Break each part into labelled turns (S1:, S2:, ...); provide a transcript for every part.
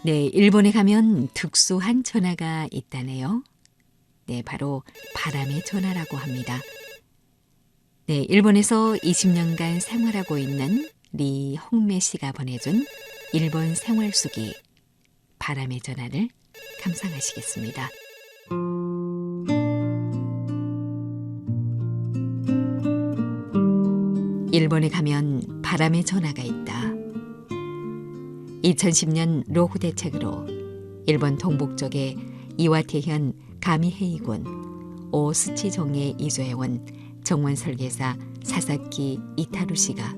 S1: 네, 일본에 가면 특수한 전화가 있다네요. 네, 바로 바람의 전화라고 합니다. 네, 일본에서 20년간 생활하고 있는 리 홍매 씨가 보내준 일본 생활수기 바람의 전화를 감상하시겠습니다. 일본에 가면 바람의 전화가 있다. 2010년 노후 대책으로 일본 동북쪽의 이와테현 가미헤이군 오스치종에 이주해온 정원 설계사 사사키 이타루 씨가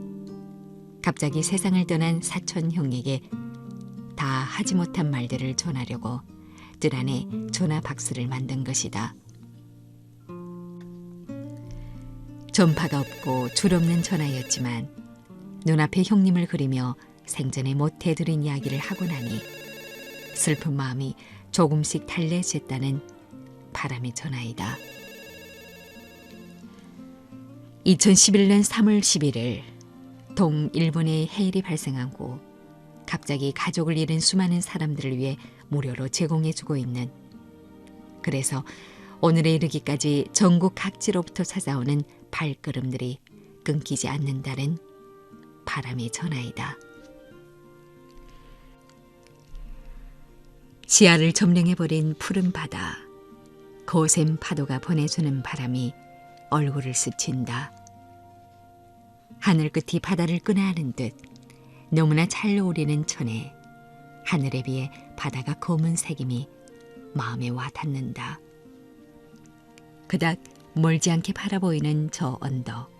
S1: 갑자기 세상을 떠난 사촌 형에게 다 하지 못한 말들을 전하려고 뜰 안에 전화 박스를 만든 것이다. 전파가 없고 줄 없는 전화였지만 눈앞에 형님을 그리며 생전에 못 해드린 이야기를 하고 나니 슬픈 마음이 조금씩 달래졌다는 바람의 전화이다. 2011년 3월 11일 동일본에 해일이 발생한 후 갑자기 가족을 잃은 수많은 사람들을 위해 무료로 제공해주고 있는, 그래서 오늘에 이르기까지 전국 각지로부터 찾아오는 발걸음들이 끊기지 않는다는 바람의 전화이다. 시야를 점령해버린 푸른 바다, 거센 파도가 보내주는 바람이 얼굴을 스친다. 하늘 끝이 바다를 끄나하는 듯 너무나 잘 어울리는 천에 하늘에 비해 바다가 검은색임이 마음에 와닿는다. 그닥 멀지 않게 바라보이는 저 언덕,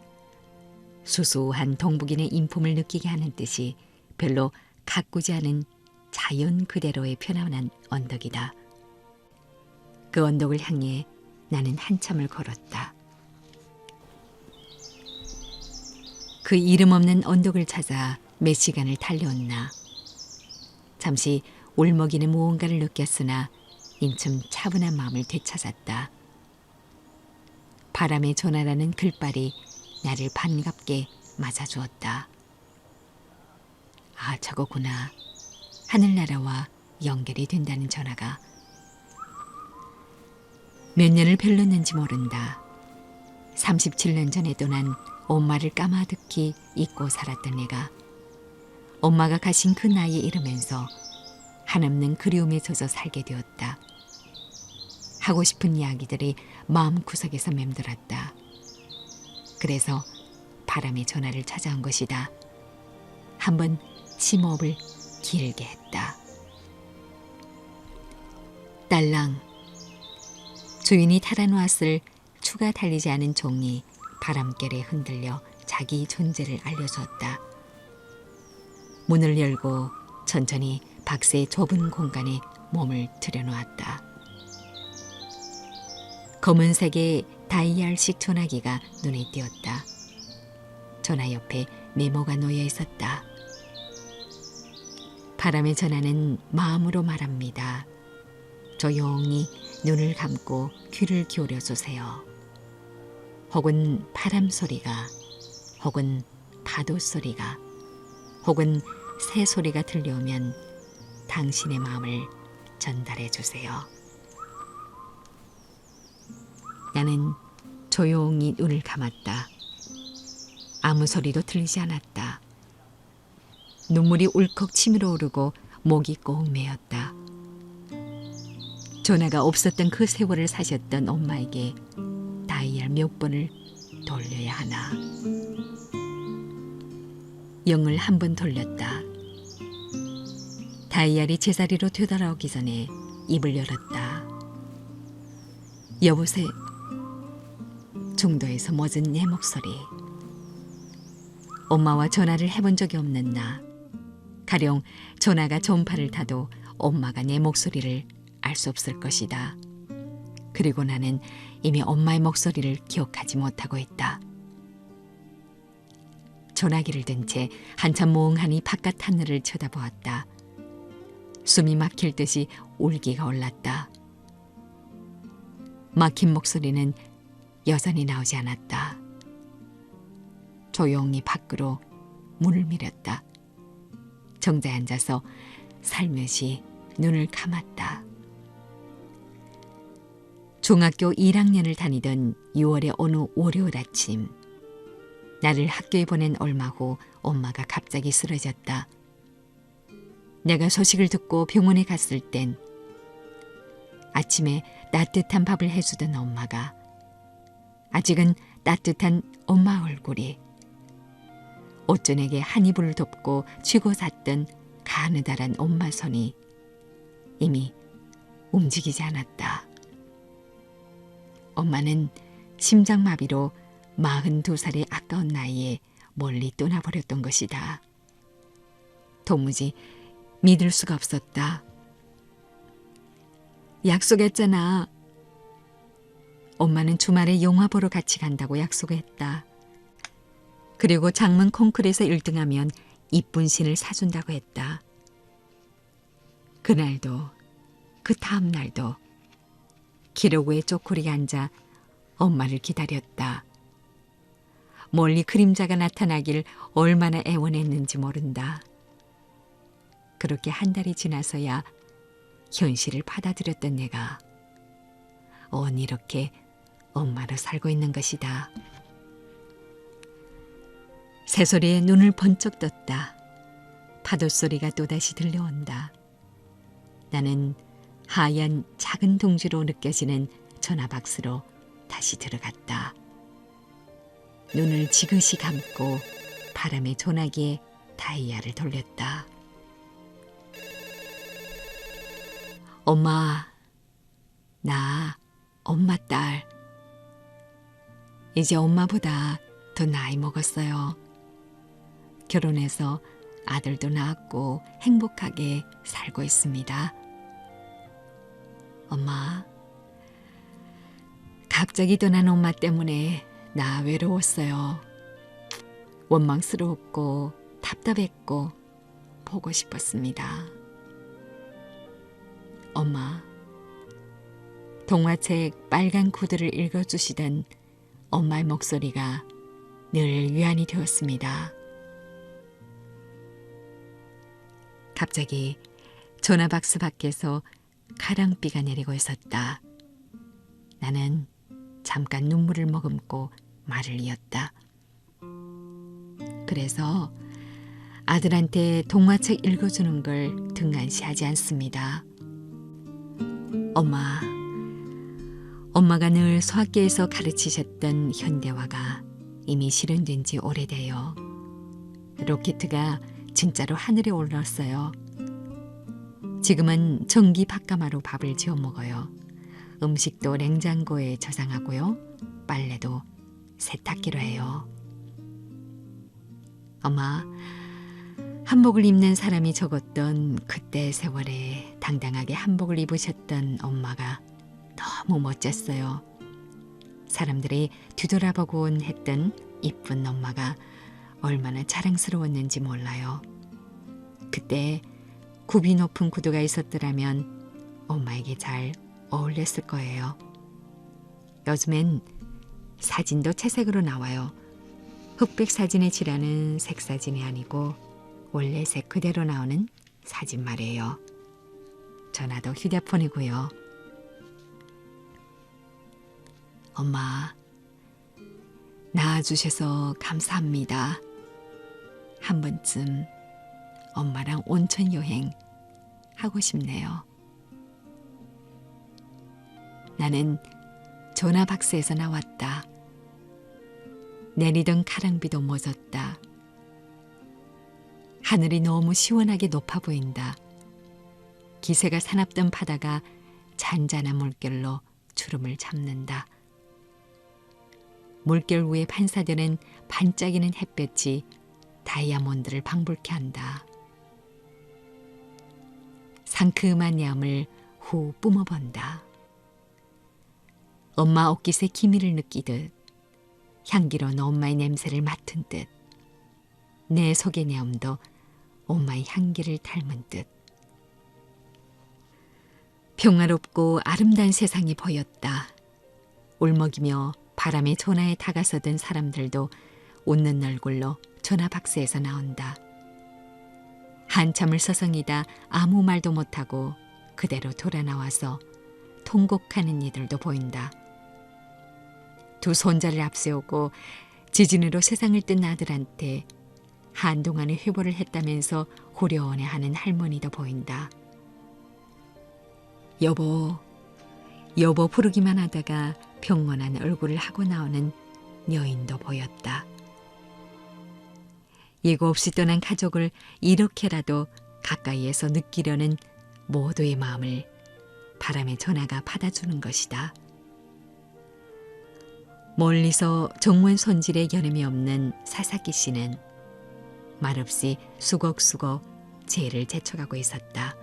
S1: 수수한 동북인의 인품을 느끼게 하는 듯이 별로 가꾸지 않은 자연 그대로의 편안한 언덕이다. 그 언덕을 향해 나는 한참을 걸었다. 그 이름 없는 언덕을 찾아 몇 시간을 달려왔나. 잠시 울먹이는 무언가를 느꼈으나 인큼 차분한 마음을 되찾았다. 바람의 전화라는 글발이 나를 반갑게 맞아주었다. 아, 저거구나. 하늘나라와 연결이 된다는 전화가. 몇 년을 별렀는지 모른다. 37년 전에 떠난 엄마를 까마득히 잊고 살았던 내가 엄마가 가신 그 나이에 이르면서 한없는 그리움에 젖어 살게 되었다. 하고 싶은 이야기들이 마음구석에서 맴돌았다. 그래서 바람의 전화를 찾아온 것이다. 한번 심호흡을 길게 했다. 딸랑, 주인이 탈아놓았을 추가 달리지 않은 종이 바람결에 흔들려 자기 존재를 알려주었다. 문을 열고 천천히 박스의 좁은 공간에 몸을 들여놓았다. 검은색의 다이얼식 전화기가 눈에 띄었다. 전화 옆에 메모가 놓여 있었다. 바람의 전화는 마음으로 말합니다. 조용히 눈을 감고 귀를 기울여 주세요. 혹은 바람 소리가, 혹은 파도 소리가, 혹은 새 소리가 들려오면 당신의 마음을 전달해 주세요. 나는 조용히 눈을 감았다. 아무 소리도 들리지 않았다. 눈물이 울컥 치밀어 오르고 목이 꼭 메었다. 전화가 없었던 그 세월을 사셨던 엄마에게 다이얼 몇 번을 돌려야 하나. 영을 한 번 돌렸다. 다이얼이 제자리로 되돌아오기 전에 입을 열었다. 여보세요. 중도에서 멎은 내 목소리. 엄마와 전화를 해본 적이 없는 나. 가령 전화가 전파를 타도 엄마가 내 목소리를 알 수 없을 것이다. 그리고 나는 이미 엄마의 목소리를 기억하지 못하고 있다. 전화기를 든 채 한참 멍하니 바깥 하늘을 쳐다보았다. 숨이 막힐 듯이 울기가 올랐다. 막힌 목소리는 여전히 나오지 않았다. 조용히 밖으로 문을 밀었다. 정자에 앉아서 살며시 눈을 감았다. 중학교 1학년을 다니던 6월의 어느 월요일 아침, 나를 학교에 보낸 얼마 후 엄마가 갑자기 쓰러졌다. 내가 소식을 듣고 병원에 갔을 땐 아침에 따뜻한 밥을 해주던 엄마가, 아직은 따뜻한 엄마 얼굴이, 옷전에게 한 이불을 덮고 쥐고 잤던 가느다란 엄마 손이 이미 움직이지 않았다. 엄마는 심장마비로 42살의 아까운 나이에 멀리 떠나버렸던 것이다. 도무지 믿을 수가 없었다. 약속했잖아. 엄마는 주말에 영화 보러 같이 간다고 약속했다. 그리고 장문 콩쿠르에서 1등하면 이쁜 신을 사준다고 했다. 그날도 그 다음 날도 기러구에 쪼그리게 앉아 엄마를 기다렸다. 멀리 그림자가 나타나길 얼마나 애원했는지 모른다. 그렇게 한 달이 지나서야 현실을 받아들였던 내가 온 이렇게 엄마로 살고 있는 것이다. 새소리에 눈을 번쩍 떴다. 파도 소리가 또다시 들려온다. 나는 하얀 작은 둥지로 느껴지는 전화박스로 다시 들어갔다. 눈을 지그시 감고 바람의 전화기에 다이아를 돌렸다. 엄마, 나 엄마 딸. 이제 엄마보다 더 나이 먹었어요. 결혼해서 아들도 낳았고 행복하게 살고 있습니다. 엄마, 갑자기 떠난 엄마 때문에 나 외로웠어요. 원망스러웠고 답답했고 보고 싶었습니다. 엄마, 동화책 빨간 구두를 읽어주시던 엄마의 목소리가 늘 위안이 되었습니다. 갑자기 전화박스 밖에서 가랑비가 내리고 있었다. 나는 잠깐 눈물을 머금고 말을 이었다. 그래서 아들한테 동화책 읽어주는 걸 등한시하지 않습니다. 엄마가 늘 소학교에서 가르치셨던 현대화가 이미 실현된 지 오래돼요. 로켓가 진짜로 하늘에 올랐어요. 지금은 전기 밥가마로 밥을 지어 먹어요. 음식도 냉장고에 저장하고요. 빨래도 세탁기로 해요. 엄마, 한복을 입는 사람이 적었던 그때 세월에 당당하게 한복을 입으셨던 엄마가 너무 멋졌어요. 사람들이 뒤돌아보곤 했던 이쁜 엄마가 얼마나 자랑스러웠는지 몰라요. 그때 굽이 높은 구두가 있었더라면 엄마에게 잘 어울렸을 거예요. 요즘엔 사진도 채색으로 나와요. 흑백 사진의 질환은 색사진이 아니고 원래 색 그대로 나오는 사진 말이에요. 전화도 휴대폰이고요. 엄마, 낳아주셔서 감사합니다. 한 번쯤 엄마랑 온천 여행 하고 싶네요. 나는 전화박스에서 나왔다. 내리던 가랑비도 멎었다. 하늘이 너무 시원하게 높아 보인다. 기세가 사납던 바다가 잔잔한 물결로 주름을 잡는다. 물결 위에 반사되는 반짝이는 햇볕이 다이아몬드를 방불케 한다. 상큼한 얌을 후 뿜어본다. 엄마 옷깃의 기미를 느끼듯 향기로운 엄마의 냄새를 맡은 듯 내 속의 내음도 엄마의 향기를 닮은 듯 평화롭고 아름다운 세상이 보였다. 울먹이며 바람의 전화에 다가서던 사람들도 웃는 얼굴로 전화박스에서 나온다. 한참을 서성이다 아무 말도 못하고 그대로 돌아 나와서 통곡하는 이들도 보인다. 두 손자를 앞세우고 지진으로 세상을 뜬 아들한테 한동안의 회보를 했다면서 후련해하는 할머니도 보인다. 여보, 여보 부르기만 하다가 평온한 얼굴을 하고 나오는 여인도 보였다. 예고 없이 떠난 가족을 이렇게라도 가까이에서 느끼려는 모두의 마음을 바람의 전하가 받아주는 것이다. 멀리서 정문 손질에 여념이 없는 사사키 씨는 말없이 수걱수걱 재를 제쳐가고 있었다.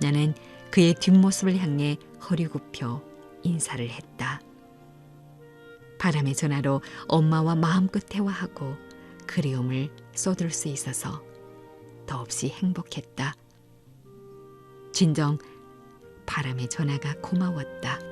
S1: 나는 그의 뒷모습을 향해 허리 굽혀 인사를 했다. 바람의 전화로 엄마와 마음껏 대화하고 그리움을 쏟을 수 있어서 더없이 행복했다. 진정 바람의 전화가 고마웠다.